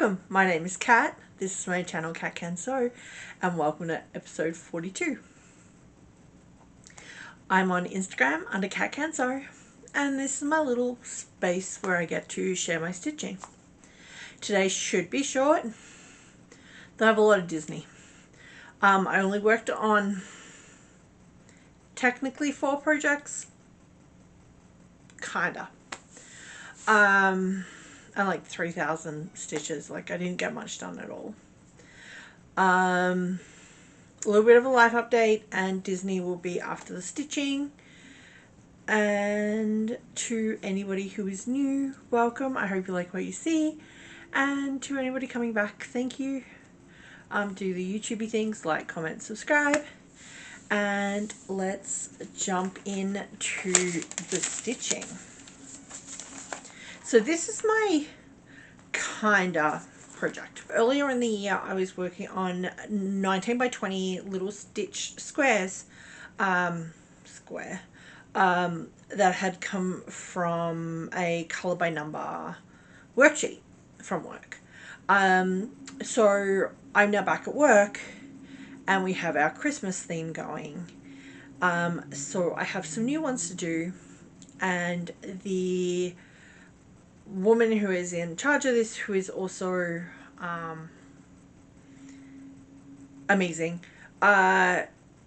Welcome, my name is Kat, this is my channel Kat Can Sew, and welcome to episode 42. I'm on Instagram under Kat Can Sew, and this is my little space where I get to share my stitching. Today should be short, though I have a lot of Disney. I only worked on technically 4 projects, kinda. And like 3,000 stitches, like I didn't get much done at all. A little bit of a life update, and Disney will be after the stitching. And to anybody who is new, welcome. I hope you like what you see, and to anybody coming back, thank you. Do the YouTubey things, like, comment, subscribe, and let's jump into the stitching. So this is my kinda project. Earlier in the year I was working on 19 by 20 little stitch squares, that had come from a colour by number worksheet from work. So I'm now back at work and we have our Christmas theme going. So I have some new ones to do, and the woman who is in charge of this, who is also amazing,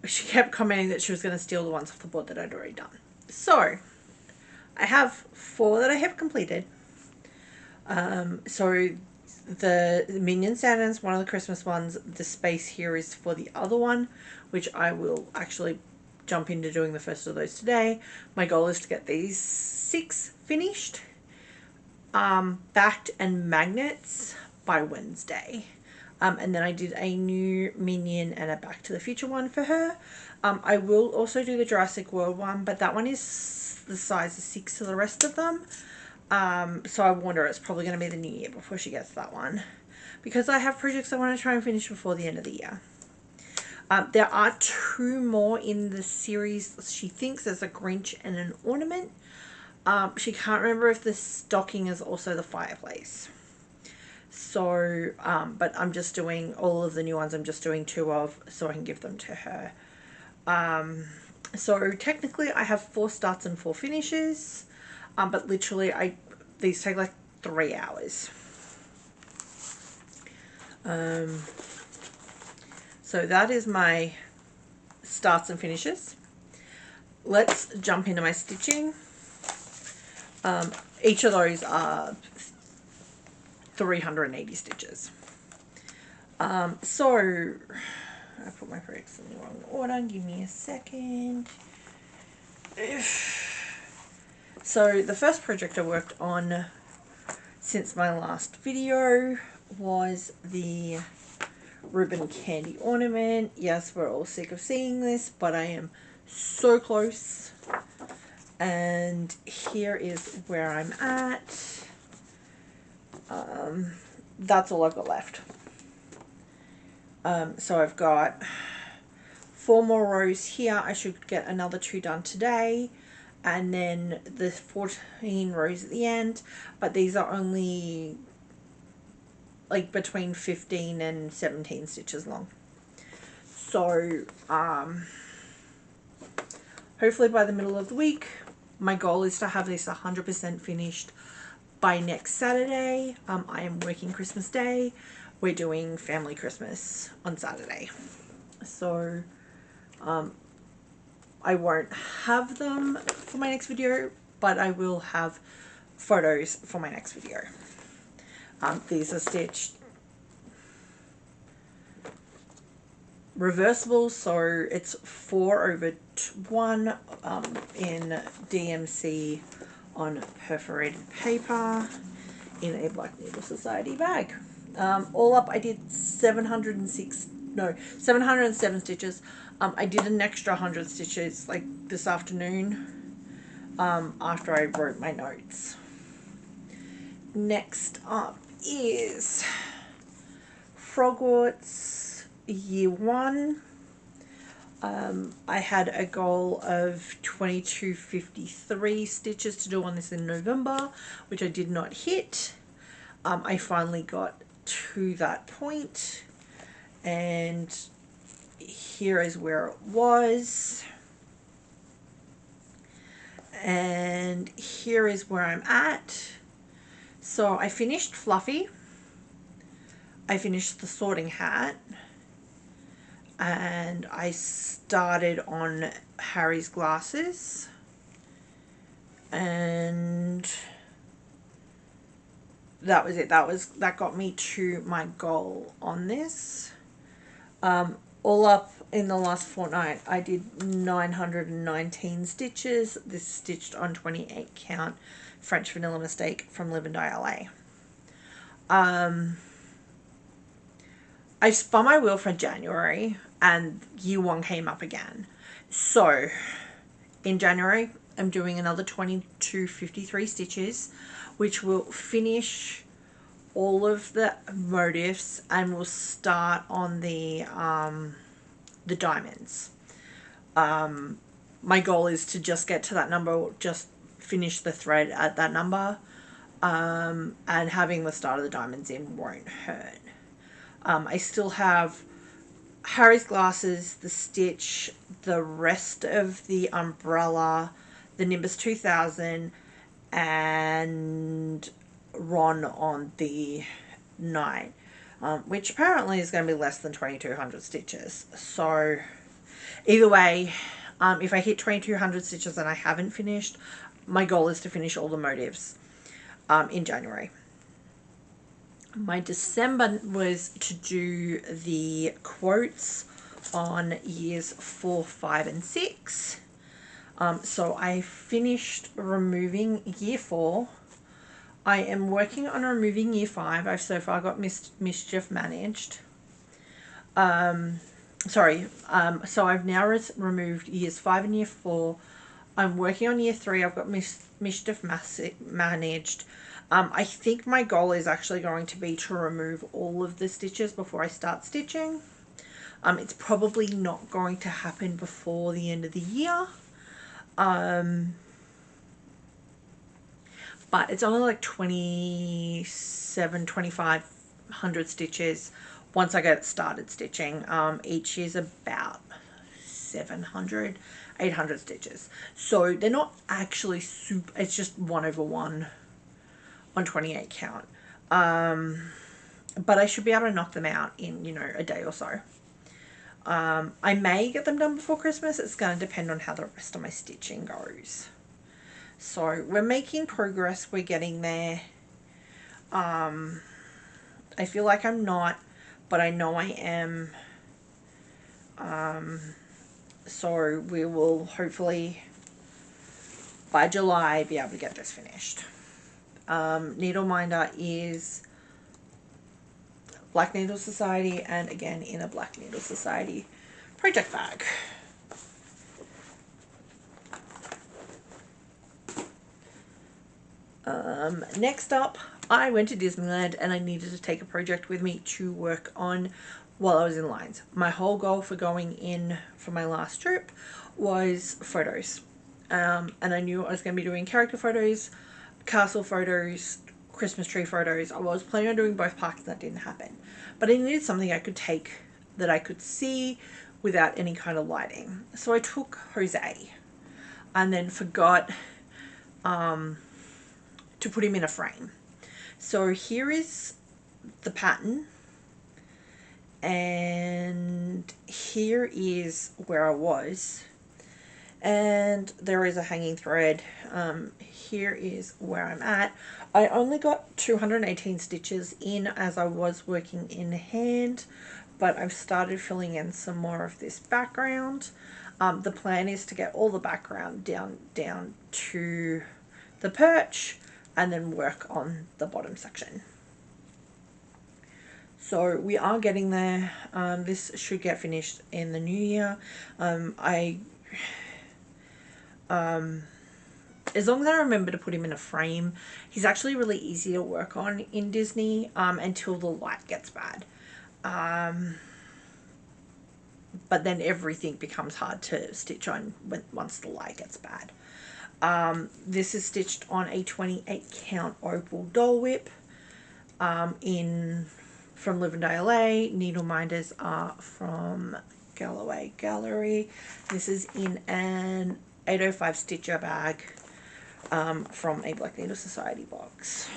she kept commenting that she was going to steal the ones off the board that I'd already done. So I have 4 that I have completed. So the Minion Santa's one of the Christmas ones. The space here is for the other one, which I will actually jump into doing the first of those today. My goal is to get these 6 finished, backed and magnets by Wednesday. And then I did a new Minion and a Back to the Future one for her. I will also do the Jurassic World one, but that one is the size of 6 to the rest of them. So I warned her it's probably going to be the new year before she gets that one, because I have projects I want to try and finish before the end of the year. There are 2 more in the series. She thinks there's a Grinch and an Ornament. She can't remember if the stocking is also the fireplace. So, but I'm just doing all of the new ones. I'm just doing 2 of, so I can give them to her. So technically I have 4 starts and 4 finishes. But literally these take like 3 hours. So that is my starts and finishes. Let's jump into my stitching. Each of those are 380 stitches. So I put my projects in the wrong order. Give me a second. So the first project I worked on since my last video was the ribbon candy ornament. Yes, we're all sick of seeing this, but I am so close. And here is where I'm at. That's all I've got left. So I've got 4 more rows here. I should get another 2 done today, and then the 14 rows at the end, but these are only like between 15 and 17 stitches long. So hopefully by the middle of the week, my goal is to have this 100% finished by next Saturday. I am working Christmas Day. We're doing family Christmas on Saturday. So I won't have them for my next video, but I will have photos for my next video. These are stitched reversible, so it's 4/1 in DMC on perforated paper in a Black Needle Society bag. All up I did 707 stitches. I did an extra 100 stitches like this afternoon, after I wrote my notes. Next up is Frogwarts Year 1. I had a goal of 2253 stitches to do on this in November, which I did not hit. I finally got to that point, and here is where it was, and here is where I'm at. So I finished Fluffy, I finished the sorting hat, and I started on Harry's glasses, and that was it. That got me to my goal on this. All up in the last fortnight, I did 919 stitches. This is stitched on 28 count French vanilla mistake from Live and Die LA. I spun my wheel for January, and year one came up again. So in January, I'm doing another 2253 stitches, which will finish all of the motifs, and we'll start on the diamonds. My goal is to just get to that number, just finish the thread at that number, and having the start of the diamonds in won't hurt. I still have Harry's glasses, the stitch, the rest of the umbrella, the Nimbus 2000, and Ron on the night, which apparently is going to be less than 2200 stitches. So either way, if I hit 2200 stitches and I haven't finished, my goal is to finish all the motifs in January. My December was to do the quotes on years 4, 5 and 6. So I finished removing year 4. I am working on removing year 5. I've so far got mischief managed. So I've now removed years 5 and year 4. I'm working on year 3. I've got mischief managed. I think my goal is actually going to be to remove all of the stitches before I start stitching. It's probably not going to happen before the end of the year. But it's only like 2,500 stitches once I get started stitching. Each is about 700, 800 stitches. So they're not actually super, it's just 1/1 on 28 count. But I should be able to knock them out in, a day or so. I may get them done before Christmas. It's going to depend on how the rest of my stitching goes. So we're making progress. We're getting there. I feel like I'm not, but I know I am. So we will hopefully by July be able to get this finished. Needle Minder is Black Needle Society, and again in a Black Needle Society project bag. Next up, I went to Disneyland and I needed to take a project with me to work on while I was in lines. My whole goal for going in for my last trip was photos. And I knew I was going to be doing character photos, castle photos, Christmas tree photos. I was planning on doing both parks, and that didn't happen. But I needed something I could take that I could see without any kind of lighting. So I took Jose and then forgot to put him in a frame. So here is the pattern, and here is where I was, and there is a hanging thread. Here is where I'm at. I only got 218 stitches in as I was working in hand, but I've started filling in some more of this background. The plan is to get all the background down to the perch and then work on the bottom section. So we are getting there. This should get finished in the new year. As long as I remember to put him in a frame, he's actually really easy to work on in Disney until the light gets bad. But then everything becomes hard to stitch on once the light gets bad. This is stitched on a 28 count Opal Dole whip in from Livendale LA. Needle minders are from Galloway Gallery. This is in an 805 Stitcher bag from a Black Needle Society box.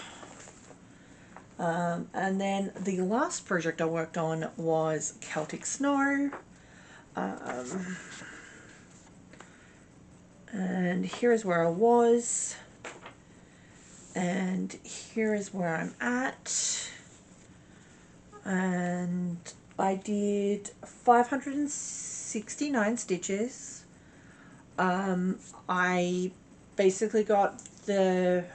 And then the last project I worked on was Celtic Snow. And here is where I was. And here is where I'm at. And I did 569 stitches. I basically got the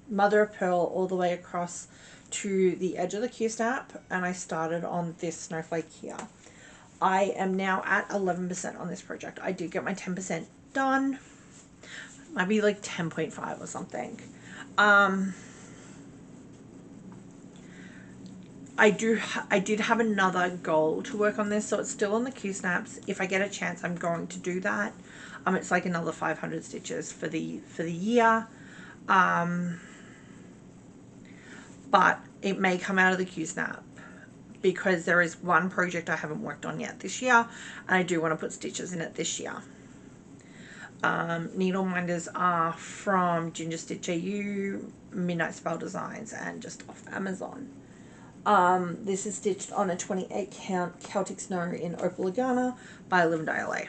mother of pearl all the way across to the edge of the Q-snap, and I started on this snowflake here. I am now at 11% on this project. I did get my 10% done. Might be like 10.5 or something. I did have another goal to work on this, so it's still on the Q-snaps. If I get a chance, I'm going to do that. It's like another 500 stitches for the year. But it may come out of the Q-snap because there is one project I haven't worked on yet this year, and I do want to put stitches in it this year. Needle minders are from Ginger Stitch AU, Midnight Spell Designs, and just off Amazon. This is stitched on a 28 count Celtic Snow in Opal Lugana by Livendale LA.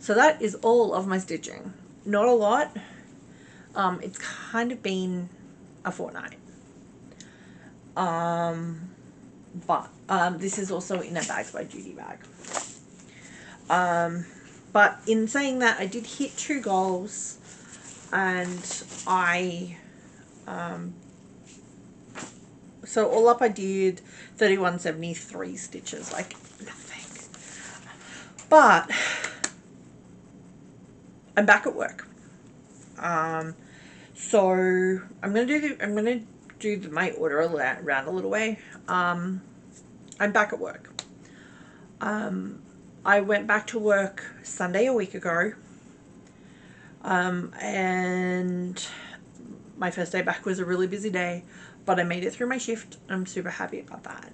So that is all of my stitching. Not a lot. It's kind of been a fortnight. But this is also in a Bags by Judy bag. But in saying that, I did hit 2 goals, and so all up I did 3173 stitches, like nothing. But I'm back at work. So I'm gonna do my order around a little way. I'm back at work. I went back to work Sunday a week ago. And my first day back was a really busy day, but I made it through my shift. I'm super happy about that.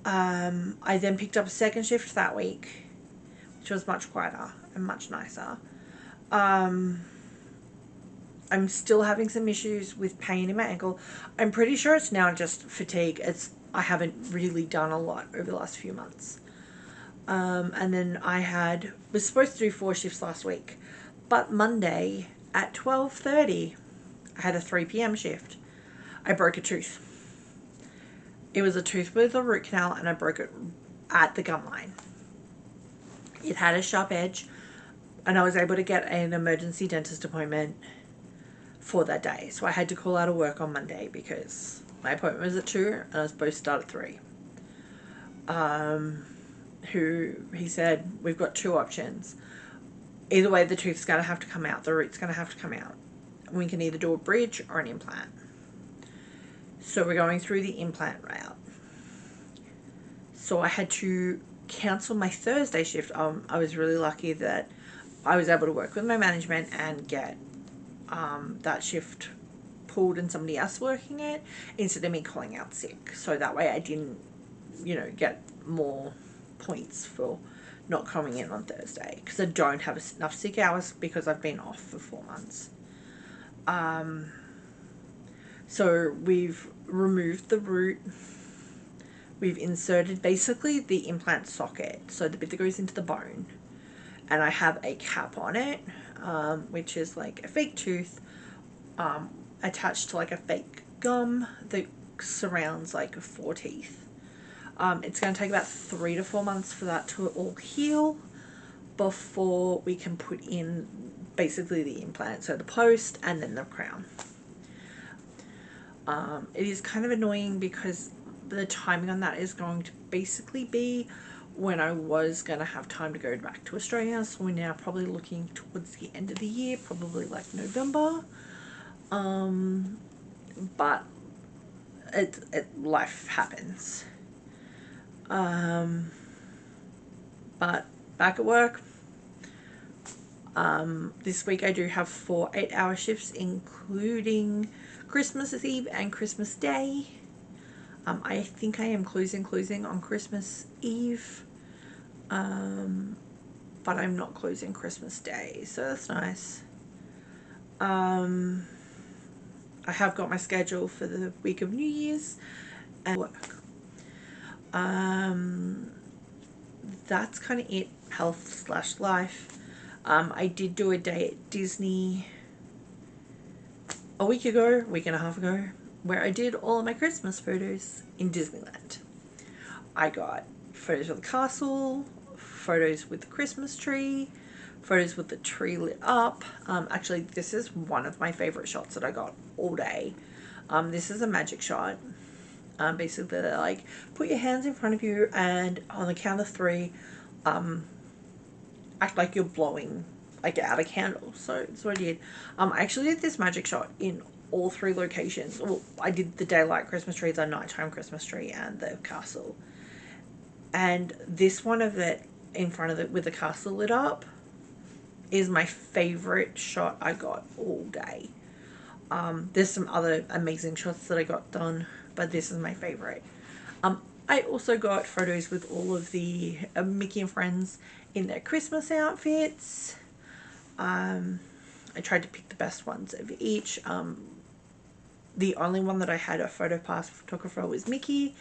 I then picked up a second shift that week, which was much quieter and much nicer. I'm still having some issues with pain in my ankle. I'm pretty sure it's now just fatigue. I haven't really done a lot over the last few months. And then I was supposed to do 4 shifts last week, but Monday at 12:30, I had a 3 p.m. shift. I broke a tooth. It was a tooth with a root canal, and I broke it at the gum line. It had a sharp edge, and I was able to get an emergency dentist appointment for that day. So I had to call out of work on Monday because my appointment was at 2 and I was supposed to start at 3. He said, we've got 2 options. Either way, the tooth's going to have to come out. The root's going to have to come out. We can either do a bridge or an implant. So we're going through the implant route. So I had to cancel my Thursday shift. I was really lucky that I was able to work with my management and get that shift pulled and somebody else working it instead of me calling out sick. So that way I didn't, get more points for not coming in on Thursday, because I don't have enough sick hours because I've been off for 4 months. So we've removed the root. We've inserted basically the implant socket, so the bit that goes into the bone, and I have a cap on it, which is like a fake tooth attached to like a fake gum that surrounds like 4 teeth. It's going to take about 3 to 4 months for that to all heal before we can put in basically the implant, so the post and then the crown. It is kind of annoying because the timing on that is going to basically be when I was going to have time to go back to Australia, so we're now probably looking towards the end of the year, probably like November. But life happens. But back at work, This week I do have 4 8-hour shifts, including Christmas Eve and Christmas Day. I think I am closing on Christmas Eve, but I'm not closing Christmas Day, so that's nice. I have got my schedule for the week of New Year's and work. That's kind of it, health / life. I did do a day at Disney a week and a half ago, where I did all of my Christmas photos in Disneyland. I got photos of the castle, photos with the Christmas tree, photos with the tree lit up. Actually, this is one of my favorite shots that I got all day. This is a magic shot. Basically, they're like, put your hands in front of you, and on the count of 3, act like you're blowing like out a candle. So that's what I did. I actually did this magic shot in all 3 locations. Well, I did the daylight Christmas tree, the nighttime Christmas tree, and the castle. And this one of it in front of it with the castle lit up is my favorite shot I got all day. There's some other amazing shots that I got done, but this is my favorite. I also got photos with all of the Mickey and friends in their Christmas outfits. I tried to pick the best ones of each. The only one that I had a photo pass photographer was Mickey.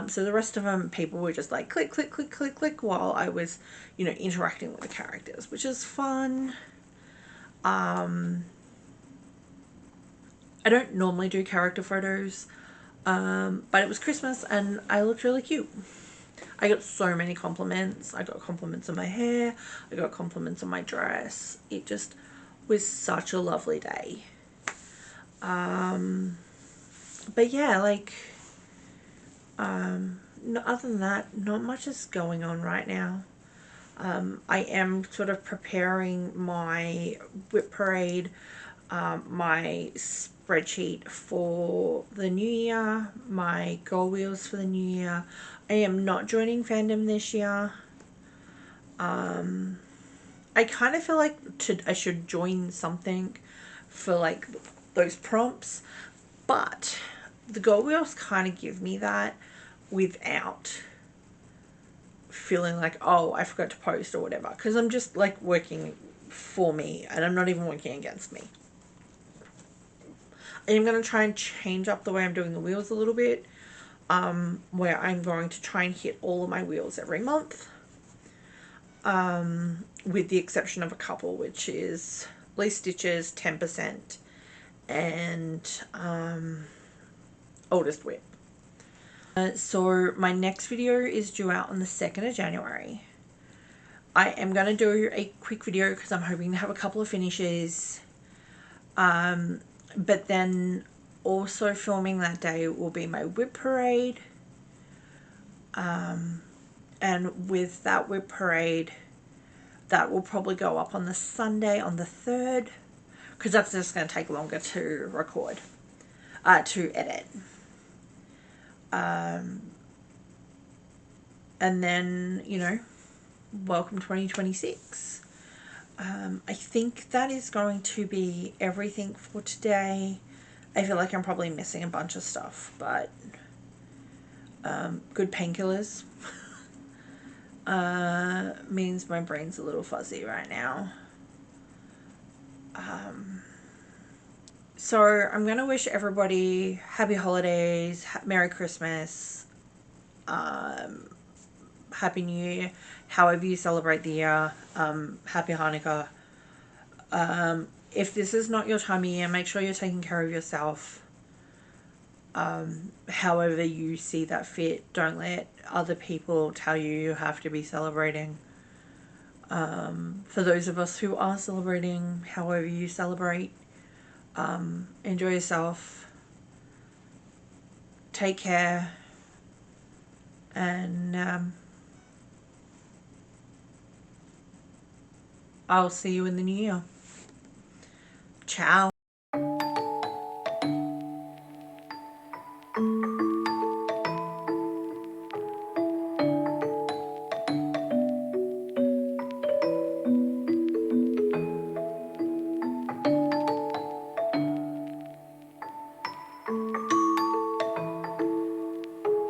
So the rest of them, people were just like click, click, click, click, click while I was, interacting with the characters, which is fun. I don't normally do character photos, but it was Christmas and I looked really cute. I got so many compliments. I got compliments on my hair. I got compliments on my dress. It just was such a lovely day. But yeah, like, other than that, not much is going on right now. I am sort of preparing my whip parade, my spreadsheet for the new year, my goal wheels for the new year. I am not joining fandom this year. I kind of feel like I should join something for like those prompts, but the goal wheels kind of give me that without feeling like, oh, I forgot to post or whatever, because I'm just like working for me and I'm not even working against me. I am going to try and change up the way I'm doing the wheels a little bit, where I'm going to try and hit all of my wheels every month, with the exception of a couple, which is least stitches, 10%, and oldest whip. So my next video is due out on the 2nd of January. I am going to do a quick video because I'm hoping to have a couple of finishes. But then also filming that day will be my whip parade. And with that whip parade, that will probably go up on the Sunday on the 3rd, because that's just going to take longer to record, to edit. And then, welcome 2026. I think that is going to be everything for today. I feel like I'm probably missing a bunch of stuff, but good painkillers means my brain's a little fuzzy right now. So I'm going to wish everybody happy holidays, Merry Christmas, Happy New Year, however you celebrate the year, Happy Hanukkah. If this is not your time of year, make sure you're taking care of yourself. However you see that fit, don't let other people tell you you have to be celebrating. For those of us who are celebrating, however you celebrate, enjoy yourself, take care, and I'll see you in the new year. Ciao.